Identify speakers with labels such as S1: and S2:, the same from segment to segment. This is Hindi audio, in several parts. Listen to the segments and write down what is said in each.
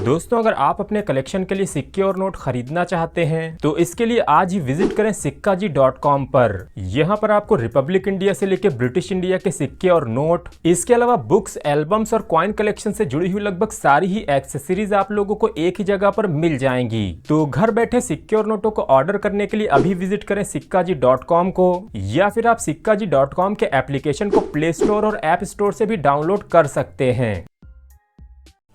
S1: दोस्तों, अगर आप अपने कलेक्शन के लिए सिक्के और नोट खरीदना चाहते हैं तो इसके लिए आज ही विजिट करें sikkaji.com पर। यहाँ पर आपको रिपब्लिक इंडिया से लेकर ब्रिटिश इंडिया के सिक्के और नोट, इसके अलावा बुक्स, एल्बम्स और कॉइन कलेक्शन से जुड़ी हुई लगभग सारी ही एक्सेसरीज आप लोगों को एक ही जगह पर मिल जाएंगी। तो घर बैठे सिक्के और नोटों को ऑर्डर करने के लिए अभी विजिट करें sikkaji.com को, या फिर आप sikkaji.com के एप्लीकेशन को प्ले स्टोर और ऐप स्टोर से भी डाउनलोड कर सकते हैं।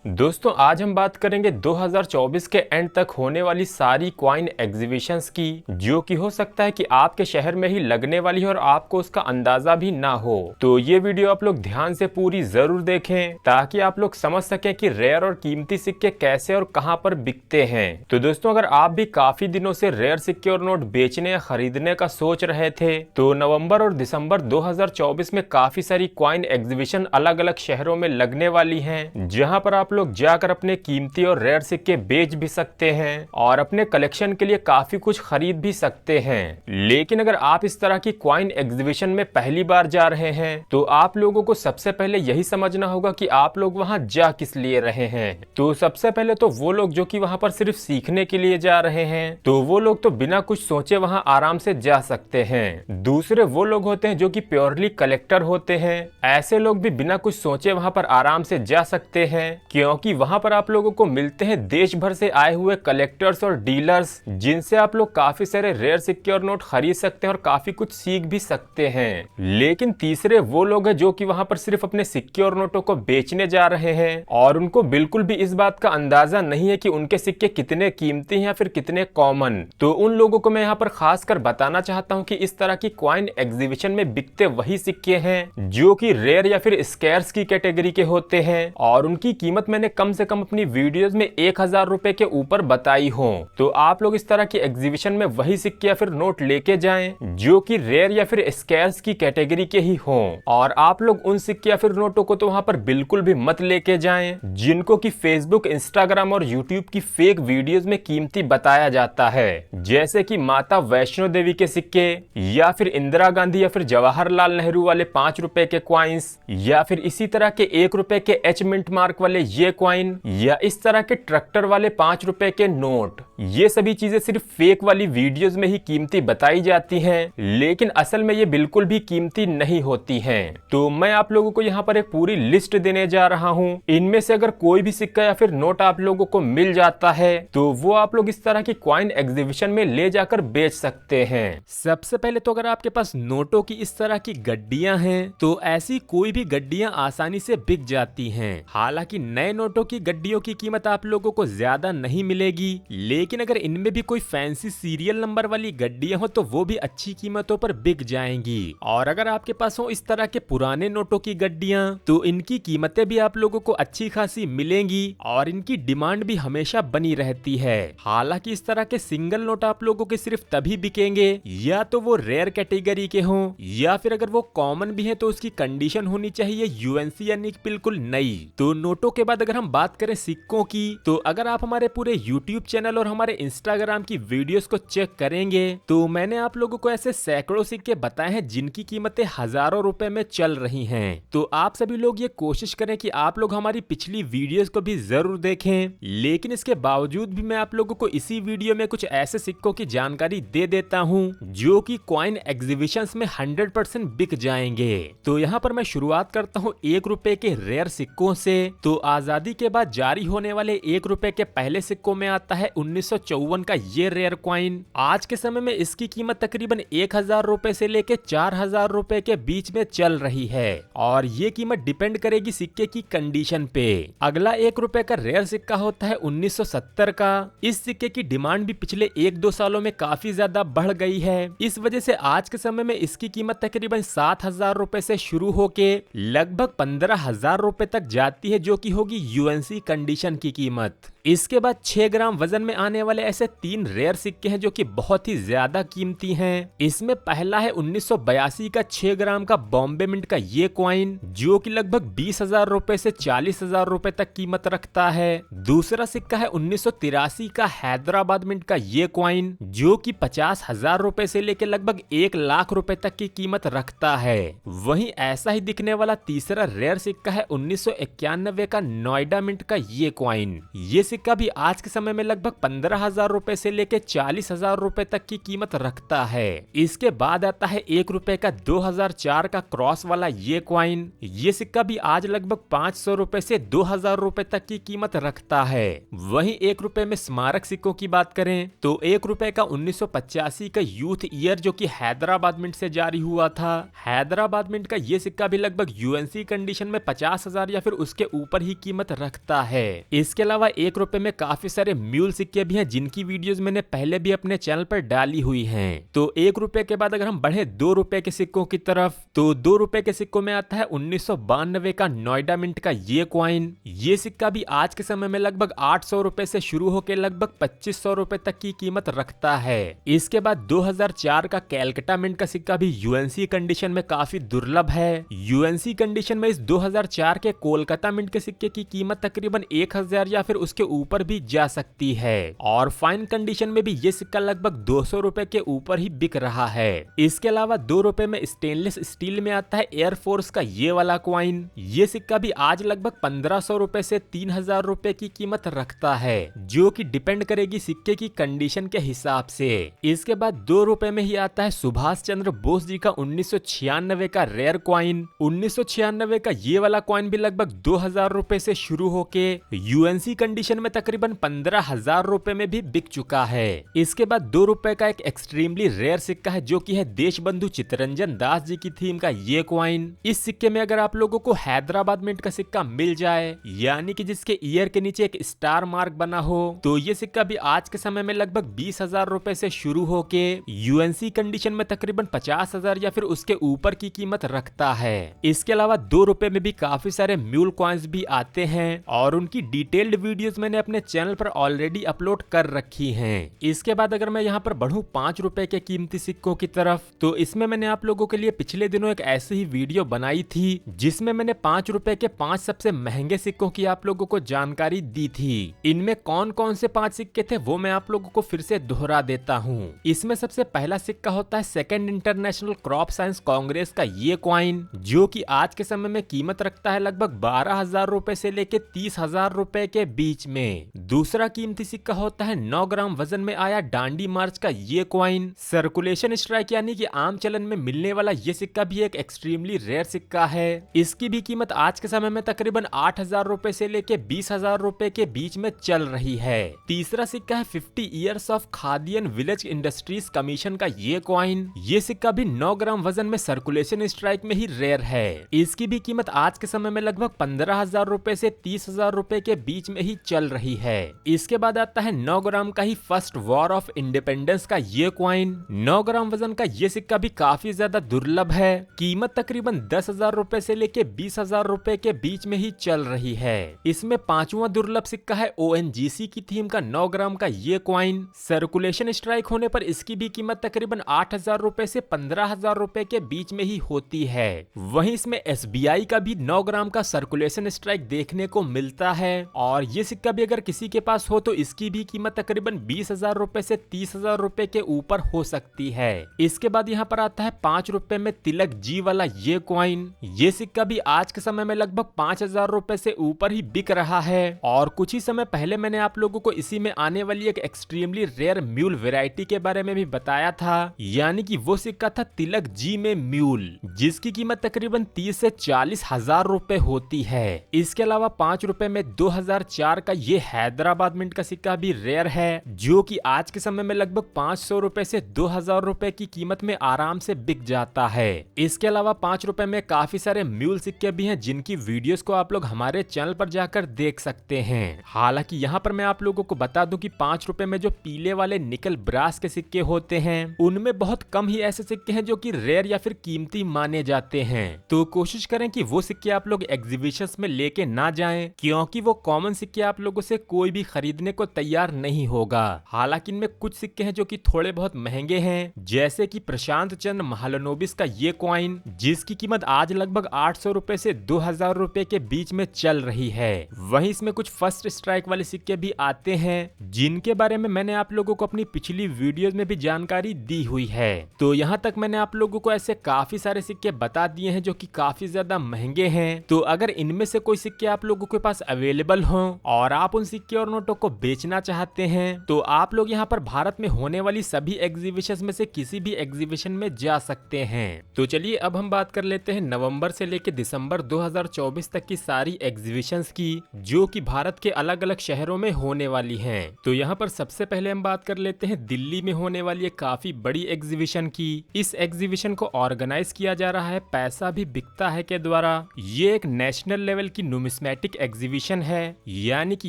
S1: दोस्तों, आज हम बात करेंगे 2024 के एंड तक होने वाली सारी क्वाइन एग्जीबिशंस की, जो कि हो सकता है कि आपके शहर में ही लगने वाली है और आपको उसका अंदाजा भी ना हो। तो ये वीडियो आप लोग ध्यान से पूरी जरूर देखें ताकि आप लोग समझ सकें कि रेयर और कीमती सिक्के कैसे और कहां पर बिकते हैं। तो दोस्तों, अगर आप भी काफी दिनों से रेयर सिक्के और नोट बेचने या खरीदने का सोच रहे थे तो नवम्बर और दिसंबर 2024 में काफी सारी क्वाइन एग्जीबिशन अलग अलग शहरों में लगने वाली है, जहाँ पर आप लोग जाकर अपने कीमती और रेयर सिक्के बेच भी सकते हैं और अपने कलेक्शन के लिए काफी कुछ खरीद भी सकते हैं। लेकिन अगर आप इस तरह की क्वाइन एग्जीबिशन में पहली बार जा रहे हैं तो आप लोगों को सबसे पहले यही समझना होगा कि आप लोग वहां जा किस लिए रहे हैं। तो सबसे पहले तो वो लोग जो कि वहां पर सिर्फ सीखने के लिए जा रहे हैं, तो वो लोग तो बिना कुछ सोचे वहां आराम से जा सकते हैं। दूसरे वो लोग होते हैं जो कि प्योरली कलेक्टर होते हैं। ऐसे लोग भी बिना कुछ सोचे वहां पर आराम से जा सकते हैं, क्योंकि वहां पर आप लोगों को मिलते हैं देश भर से आए हुए कलेक्टर्स और डीलर्स, जिनसे आप लोग काफी सारे रेयर सिक्के और नोट खरीद सकते हैं और काफी कुछ सीख भी सकते हैं। लेकिन तीसरे वो लोग हैं जो कि वहां पर सिर्फ अपने सिक्के और नोटों को बेचने जा रहे हैं और उनको बिल्कुल भी इस बात का अंदाजा नहीं है कि उनके सिक्के कितने कीमती हैं या फिर कितने कॉमन। तो उन लोगों को मैं यहाँ पर खास कर बताना चाहता हूँ कि इस तरह की क्वाइन एग्जीबिशन में बिकते वही सिक्के हैं जो कि रेयर या फिर स्कैर्स की कैटेगरी के होते हैं और उनकी कीमत मैंने कम से कम अपनी वीडियोस में 1000 रुपए के ऊपर बताई हो। तो आप लोग इस तरह की एग्जीबिशन में वही सिक्के या फिर नोट लेके जाएं जो कि रेयर या फिर स्कैर्स की कैटेगरी के ही हों, और आप लोग उन सिक्के या फिर नोटों को तो वहां पर बिल्कुल भी मत लेके जाएं जिनको कि फेसबुक, इंस्टाग्राम और यूट्यूब की फेक वीडियोस में कीमती बताया जाता है, जैसे कि माता वैष्णो देवी के सिक्के या फिर इंदिरा गांधी या फिर जवाहरलाल नेहरू वाले 5 रुपए के क्वाइंस, या फिर इसी तरह के 1 रुपए के एच मिंट मार्क वाले ये क्वाइन, या इस तरह के ट्रैक्टर वाले 5 रुपए के नोट। ये सभी चीजें सिर्फ फेक वाली वीडियोस में ही कीमती बताई जाती हैं, लेकिन असल में ये बिल्कुल भी कीमती नहीं होती हैं। तो मैं आप लोगों को यहाँ पर एक पूरी लिस्ट देने जा रहा हूँ। इनमें से अगर कोई भी सिक्का या फिर नोट आप लोगों को मिल जाता है तो वो आप लोग इस तरह की क्वाइन एग्जीबिशन में ले जाकर बेच सकते हैं। सबसे पहले तो अगर आपके पास नोटों की इस तरह की गड्डियां हैं तो ऐसी कोई भी गड्डियां आसानी से बिक जाती हैं। हालांकि नए नोटों की गड्डियों की कीमत आप लोगों को ज्यादा नहीं मिलेगी, लेकिन अगर इनमें भी कोई फैंसी सीरियल नंबर वाली गड्डियां हो तो वो भी अच्छी कीमतों पर बिक जाएंगी। और अगर आपके पास हो इस तरह के पुराने नोटों की गड्डियां तो इनकी कीमतें भी आप लोगों को अच्छी खासी मिलेंगी और इनकी डिमांड भी हमेशा बनी रहती है। हालांकि इस तरह के सिंगल नोट आप लोगों के सिर्फ तभी बिकेंगे या तो वो रेयर कैटेगरी के हों, या फिर अगर वो कॉमन भी है तो उसकी कंडीशन होनी चाहिए यूएनसी यानी बिल्कुल नई। तो नोटों के बाद अगर हम बात करें सिक्कों की, तो अगर आप हमारे पूरे YouTube चैनल और हमारे Instagram की वीडियोस को चेक करेंगे तो मैंने आप लोगों को ऐसे सैकड़ों सिक्के बताए हैं जिनकी कीमतें हजारों रुपए में चल रही हैं। तो आप सभी लोग ये कोशिश करें कि आप लोग हमारी पिछली वीडियोस को भी जरूर देखें, लेकिन इसके बावजूद भी मैं आप लोगों को इसी वीडियो में कुछ ऐसे सिक्कों की जानकारी दे देता हूँ जो कि क्वाइन एग्जीबिशंस में 100% बिक जाएंगे। तो यहाँ पर मैं शुरुआत करता हूँ 1 रुपए के रेयर सिक्कों से। तो आजादी के बाद जारी होने वाले 1 रुपए के पहले सिक्कों में आता है 1954 का ये रेयर क्वाइन। आज के समय में इसकी कीमत तकरीबन 1000 रुपए से लेके 4000 रुपए के बीच में चल रही है और ये कीमत डिपेंड करेगी सिक्के की कंडीशन पे। अगला 1 रुपए का रेयर सिक्का होता है 1970 का। इस सिक्के की डिमांड भी पिछले 1-2 सालों में काफी ज्यादा बढ़ गई है। इस वजह से आज के समय में इसकी कीमत तकरीबन 7000 रुपए से शुरू होके लगभग 15000 रुपए तक जाती है, जो कि होगी यूएनसी कंडीशन की कीमत। इसके बाद 6 ग्राम वजन में आने वाले ऐसे 3 रेयर सिक्के हैं जो कि बहुत ही ज्यादा कीमती हैं। इसमें पहला है 1982 का 6 ग्राम का बॉम्बे मिंट का ये क्वाइन, जो कि लगभग 20,000 रुपए से 40,000 रुपए तक कीमत रखता है। दूसरा सिक्का है 1983 का हैदराबाद मिंट का ये क्वाइन, जो कि 50,000 रुपए से लेकर लगभग 1 लाख रुपए तक की कीमत रखता है। वहीं ऐसा ही दिखने वाला तीसरा रेयर सिक्का है 1991 का नोएडा मिंट का ये कॉइन। ये सिक्का भी आज के समय में लगभग 15,000 रुपए से लेके 40,000 रुपए तक की कीमत रखता है। इसके बाद आता है 1 रुपए का 2004 का क्रॉस वाला ये कॉइन। ये सिक्का भी आज लगभग 500 रुपए से 2000 रुपए तक की कीमत रखता है। वहीं 1 रुपए में स्मारक सिक्कों की बात करें तो 1 रुपए का 1985 का यूथ ईयर जो कि हैदराबाद मिंट से जारी हुआ था। हैदराबाद मिंट का ये सिक्का भी लगभग यूएनसी कंडीशन में 50,000 या फिर उसके ऊपर ही कीमत रखता है। इसके अलावा 1 रुपए में काफी सारे म्यूल सिक्के भी हैं जिनकी वीडियोस मैंने पहले भी अपने चैनल पर डाली हुई हैं। तो 1 रुपए के बाद अगर हम बढ़े 2 रुपए के सिक्कों की तरफ तो 2 रुपए के सिक्कों में आता है 1992 का नोएडा मिंट का ये कॉइन। ये सिक्का भी आज के समय में लगभग 800 रुपए से शुरू होकर लगभग 2500 रुपए तक की कीमत रखता है। इसके बाद 2004 का कैलकाटा मिंट का सिक्का भी यूएनसी कंडीशन में काफी दुर्लभ है। यूएनसी कंडीशन में इस 2004 के कोलकाता मिंट के सिक्के की कीमत तकरीबन 1000 या फिर उसके ऊपर भी जा सकती है और फाइन कंडीशन में भी ये सिक्का लगभग 200 रुपए के ऊपर ही बिक रहा है। इसके अलावा 2 रुपए में स्टेनलेस स्टील में आता है एयरफोर्स का ये वाला कॉइन। ये सिक्का भी आज लगभग 1500 रुपए से 3000 रुपए की कीमत रखता है जो कि डिपेंड करेगी सिक्के की कंडीशन के हिसाब से। इसके बाद 2 रुपए में ही आता है सुभाष चंद्र बोस जी का 1996 का रेयर कॉइन। 1996 का ये वाला कॉइन भी लगभग 2000 रुपए से शुरू होके यूएनसी कंडीशन में तकरीबन 15,000 रुपए में भी बिक चुका है। इसके बाद 2 रुपए का एक एक्सट्रीमली रेयर सिक्का है जो कि है देशबंधु चित्तरंजन दास जी की थीम का ये कॉइन। इस सिक्के में अगर आप लोगों को हैदराबाद मिंट का सिक्का मिल जाए यानी कि जिसके ईयर के नीचे एक स्टार मार्क बना हो तो ये सिक्का भी आज के समय में लगभग 20,000 रुपए से शुरू होके यूएनसी कंडीशन में तकरीबन 50,000 या फिर उसके ऊपर की कीमत रखता है। इसके अलावा 2 रुपए में भी काफी सारे म्यूल कॉइन्स भी आते हैं और उनकी डिटेल्ड वीडियोस मैंने अपने चैनल पर ऑलरेडी अपलोड कर रखी हैं। इसके बाद अगर मैं यहाँ पर बढ़ूं 5 रुपए के कीमती सिक्कों की तरफ तो इसमें मैंने आप लोगों के लिए पिछले दिनों एक ऐसी ही वीडियो बनाई थी जिसमें मैंने 5 रुपए के 5 सबसे महंगे सिक्कों की आप लोगों को जानकारी दी थी। इनमें कौन कौन से 5 सिक्के थे वो मैं आप लोगों को फिर से दोहरा देता हूँ। इसमें सबसे पहला सिक्का होता है second international crop science Congress का ये कॉइन जो कि आज के समय में कीमत रखता है लगभग 12,000 रुपए से लेके 30,000 रुपए के बीच में। दूसरा कीमती सिक्का होता है 9 ग्राम वजन में आया डांडी मार्च का ये कॉइन। सर्कुलेशन स्ट्राइक यानी कि आम चलन में मिलने वाला ये सिक्का भी एक एक्सट्रीमली रेयर सिक्का है। इसकी भी कीमत आज के समय में तकरीबन 8,000 रुपए से लेके 20,000 रुपए के बीच में चल रही है। तीसरा सिक्का है 50 years of Khadi and village industries commission का ये कॉइन। ये सिक्का भी 9 ग्राम वजन में सर्कुलेशन स्ट्राइक में ही रेयर है। इसकी भी कीमत आज के समय में लगभग 15,000 रुपए से 30,000 रुपए के बीच में ही चल रही है। इसके बाद आता है 9 ग्राम का ही फर्स्ट वॉर ऑफ इंडिपेंडेंस का ये कॉइन। 9 ग्राम वजन का ये सिक्का भी काफी ज्यादा दुर्लभ है। कीमत तकरीबन 10,000 रुपए से लेके 20,000 रुपए के बीच में ही चल रही है। इसमें 5वां दुर्लभ सिक्का है ओएनजीसी की थीम का 9 ग्राम का ये कॉइन। सर्कुलेशन स्ट्राइक होने पर इसकी भी कीमत तकरीबन 8,000 रुपए से 15,000 रुपए के बीच में ही होती है। वहीं इसमें एसबीआई का भी 9 ग्राम का सर्कुलेशन स्ट्राइक देखने को मिलता है और ये सिक्का भी अगर किसी के पास हो तो इसकी भी कीमत तकरीबन 20,000 रुपए से 30,000 रुपए के ऊपर हो सकती है। इसके बाद यहाँ पर आता है 5 रुपए में तिलक जी वाला ये कॉइन। ये सिक्का भी आज के समय में लगभग 5,000 रुपए से ऊपर ही बिक रहा है और कुछ ही समय पहले मैंने आप लोगों को इसी में आने वाली एक एक्सट्रीमली रेयर म्यूल वैरायटी के बारे में भी बताया था यानी कि वो सिक्का था तिलक जी में म्यूल जिसकी कीमत तकरीबन 30 से 40,000 रुपए होती है। इसके अलावा 5 रुपए में 2004 का ये हैदराबाद मिंट का सिक्का भी रेयर है जो कि आज के समय में लगभग 500 रुपए से 2,000 रुपए की कीमत में आराम से बिक जाता है। इसके अलावा 5 रुपए में काफी सारे म्यूल सिक्के भी हैं जिनकी वीडियोस को आप लोग हमारे चैनल पर जाकर देख सकते हैं। हालांकि यहाँ पर मैं आप लोगों को बता दूं कि 5 रुपए में जो पीले वाले निकल ब्रास के सिक्के होते हैं उनमें बहुत कम ही ऐसे सिक्के हैं जो कि रेयर या फिर कीमती माने जाते हैं। तो कोशिश करें कि वो सिक्के आप लोग एग्जीबिशंस में लेके ना जाएं क्योंकि वो कॉमन सिक्के आप लोगों से कोई भी खरीदने को तैयार नहीं होगा। हालांकि इनमें कुछ सिक्के हैं जो कि थोड़े बहुत महंगे हैं जैसे कि प्रशांत चंद्र महालनोबिस का ये कॉइन जिसकी कीमत आज लगभग 800 रुपए से 2,000 रुपए के बीच में चल रही है। वहीं इसमें कुछ फर्स्ट स्ट्राइक वाले सिक्के भी आते हैं जिनके बारे में मैंने आप लोगों को अपनी पिछली वीडियोस में भी जानकारी दी हुई है। तो यहाँ तक मैंने आप लोगों को ऐसे काफी सारे सिक्के बता दिए हैं जो कि काफी ज्यादा महंगे हैं। तो अगर इनमें से कोई सिक्के आप लोगों के पास अवेलेबल हो और आप उन सिक्के और नोटों को बेचना चाहते हैं तो आप लोग यहाँ पर भारत में होने वाली सभी एग्जीबिशन में से किसी भी एग्जीबिशन में जा सकते हैं। तो चलिए अब हम बात कर लेते हैं नवंबर से लेकर दिसंबर 2024 तक की सारी एग्जीबिशंस की, जो कि भारत के अलग अलग शहरों में होने वाली हैं। तो यहाँ पर सबसे पहले हम बात कर लेते हैं दिल्ली में होने वाली एक काफी बड़ी एग्जीबिशन की। इस एग्जीबिशन को ऑर्गेनाइज किया जा रहा है पैसा भी बिकता है के द्वारा। ये एक नेशनल लेवल की न्यूमिस्मेटिक एग्जीबिशन है, यानी कि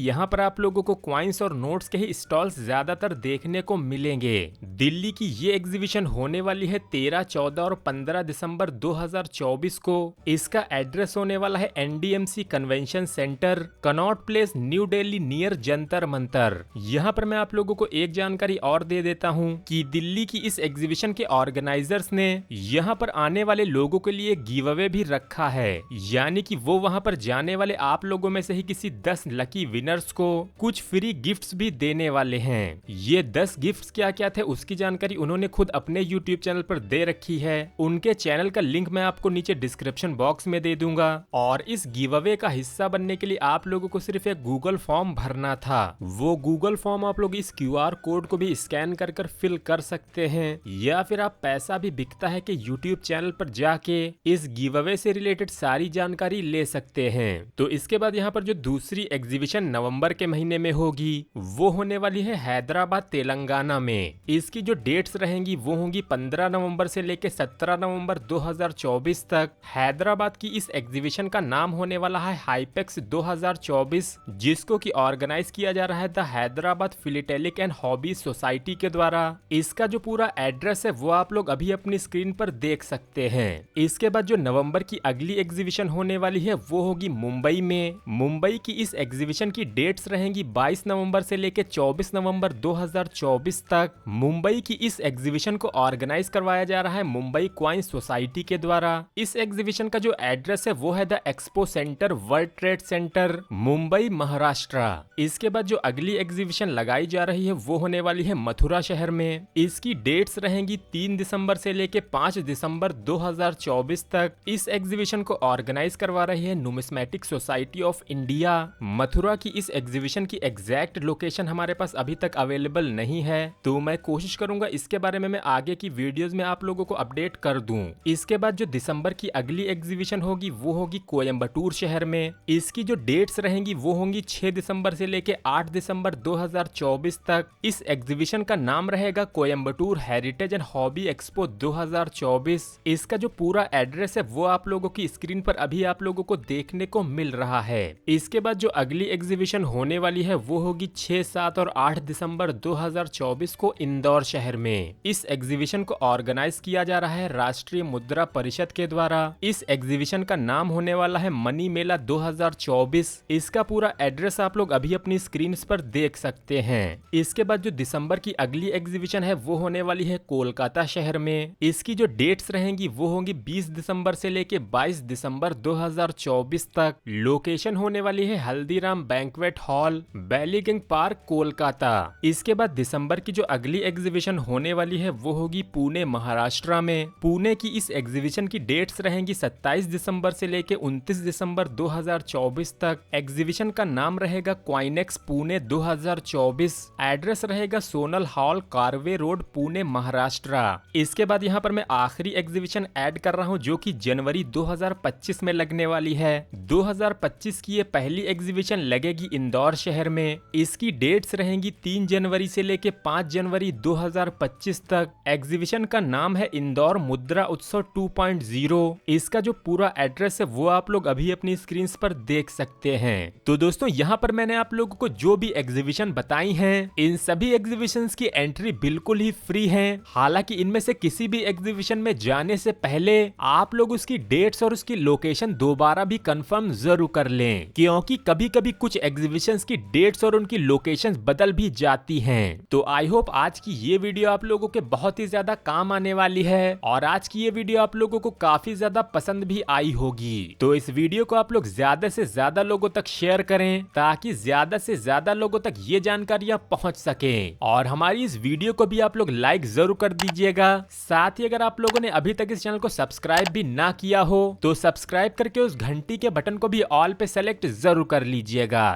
S1: यहाँ पर आप लोगों को कॉइन्स और नोट्स के ही स्टॉल्स ज्यादातर देखने को मिलेंगे। दिल्ली की ये एग्जीबिशन होने वाली है 13, 14 और 15 दिसंबर 2024 को। इसका एड्रेस होने वाला है NDMC convention centre, Connaught place, new Delhi, near Jantar Mantar. यहाँ पर मैं आप लोगों को एक जानकारी और दे देता हूँ कि दिल्ली की इस एग्जीबिशन के ऑर्गेनाइजर्स ने यहाँ पर आने वाले लोगों के लिए गिव अवे भी रखा है, यानी कि वो वहाँ पर जाने वाले आप लोगों में से ही किसी 10 लकी विनर्स को कुछ फ्री गिफ्ट्स भी देने वाले हैं। ये 10 गिफ्ट्स क्या क्या थे उसकी जानकारी उन्होंने खुद अपने YouTube चैनल पर दे रखी है। उनके चैनल का लिंक मैं आपको नीचे डिस्क्रिप्शन बॉक्स में दे दूंगा। और इस गिव अवे का हिस्सा बनने के लिए आप लोगों को सिर्फ एक गूगल फॉर्म भरना था। वो गूगल फॉर्म आप लोग इस QR कोड को भी स्कैन कर फिल कर सकते हैं, या फिर आप पैसा भी बिकता है कि YouTube चैनल पर जाके इस गिव अवे से रिलेटेड सारी जानकारी ले सकते हैं। तो इसके बाद यहाँ पर जो दूसरी एग्जीबिशन नवंबर के महीने में होगी वो होने वाली है हैदराबाद, तेलंगाना में। इसकी जो डेट्स रहेंगी वो होंगी 15 नवंबर से लेकर 17 नवंबर 2024 तक। हैदराबाद की इस एग्जीबिशन का नाम होने वाला है हाइपेक्स 2024, जिसको की ऑर्गेनाइज किया जा रहा है the Hyderabad philatelic and hobby society के द्वारा। इसका जो पूरा एड्रेस है वो आप लोग अभी अपनी स्क्रीन पर देख सकते हैं। इसके बाद जो नवंबर की अगली एग्जीबिशन होने वाली है वो होगी मुंबई में। मुंबई की इस एग्जीबिशन की डेट्स रहेंगी 22 नवंबर से लेकर 24 नवंबर 2024 तक। मुंबई की इस एग्जीबिशन को ऑर्गेनाइज करवाया जा रहा है मुंबई क्वाइन सोसाइटी के द्वारा। इस एग्जीबिशन का जो एड्रेस है वो है the expo centre, world trade centre, Mumbai, Maharashtra. इसके बाद जो अगली एग्जीबिशन लगाई जा रही है वो होने वाली है मथुरा शहर में। इसकी डेट्स रहेंगी 3 दिसंबर से लेके 5 दिसंबर 2024 तक। इस एग्जीबिशन को ऑर्गेनाइज करवा रही है numismatic society of India. Mathura की इस एग्जीबिशन की एग्जैक्ट लोकेशन हमारे पास अभी तक अवेलेबल नहीं है, तो मैं कोशिश करूंगा इसके बारे में मैं आगे की वीडियोस में आप लोगों को अपडेट कर दूं। इसके बाद जो दिसंबर की अगली एग्जीबिशन होगी वो होगी कोयम्बटूर शहर में। इसकी जो डेट्स रहेंगी वो होंगी 6 दिसंबर से लेके 8 दिसंबर 2024 तक। इस एग्जीबिशन का नाम रहेगा Coimbatore heritage and hobby expo 2024। इसका जो पूरा एड्रेस है वो आप लोगों की स्क्रीन पर अभी आप लोगों को देखने को मिल रहा है। इसके बाद जो अगली एग्जीबिशन होने वाली है वो होगी 6, 7 और 8 दिसंबर 2024 को इंदौर शहर में। इस एग्जीबिशन को ऑर्गेनाइज किया जा रहा है राष्ट्रीय मुद्रा परिषद के द्वारा। इस एग्जीबिशन का नाम होने वाला है मनी मेला 2024। इसका पूरा एड्रेस आप लोग अभी अपनी स्क्रीन पर देख सकते हैं। इसके बाद जो दिसंबर की अगली एग्जीबिशन है वो होने वाली है कोलकाता शहर में। इसकी जो डेट्स रहेंगी वो होंगी 20 दिसंबर से लेके 22 दिसंबर 2024 तक। लोकेशन होने वाली है Haldiram Banquet Hall, Ballygunge Park, Kolkata. इसके बाद दिसंबर की जो अगली एग्जीबिशन होने वाली है वो होगी पुणे, महाराष्ट्र में। पुणे की इस एग्जीबिशन की डेट्स रहेंगी 27 दिसंबर से लेके 29 दिसंबर 2024 तक। एग्जीबिशन का नाम रहेगा क्वाइनेक्स पुणे 2024। एड्रेस रहेगा सोनल हॉल, कारवे रोड, पुणे, महाराष्ट्र। इसके बाद यहाँ पर मैं आखिरी एग्जीबिशन ऐड कर रहा हूँ जो कि जनवरी 2025 में लगने वाली है। 2025 की ये पहली एग्जीबिशन लगेगी इंदौर शहर में। इसकी डेट्स रहेंगी 3 जनवरी से लेके 5 जनवरी 2025 तक। एग्जीबिशन का नाम है इंदौर मुद्रा उत्सव 2.0। इसका जो पूरा एड्रेस है वो आप लोग अभी अपनी स्क्रीन पर देख सकते हैं। तो दोस्तों यहाँ पर मैंने आप लोगों को जो भी एग्जीबिशन बताई हैं, इन सभी एग्जीबिशंस की एंट्री बिल्कुल ही फ्री है। हालांकि इनमें से किसी भी एग्जीबिशन में जाने से पहले आप लोग उसकी डेट्स और उसकी लोकेशन दोबारा भी कंफर्म जरूर कर लें, क्योंकि कभी कभी कुछ एग्जीबिशंस की डेट्स और उनकी लोकेशंस बदल भी जाती हैं। तो आई होप आज की ये वीडियो आप लोगों के बहुत ही ज्यादा काम आने वाली है और आज की ये वीडियो आप लोगों को काफी ज्यादा पसंद भी आई होगी। तो इस वीडियो को आप लोग ज्यादा से ज्यादा लोगों तक शेयर करें ताकि ज्यादा से ज्यादा लोगों तक ये जानकारियां पहुंच सके। और हमारी इस वीडियो को भी आप लोग लाइक जरूर कर दीजिएगा। साथ ही अगर आप लोगों ने अभी तक इस चैनल को सब्सक्राइब भी ना किया हो तो सब्सक्राइब करके उस घंटी के बटन को भी ऑल पे सेलेक्ट जरूर कर लीजिएगा।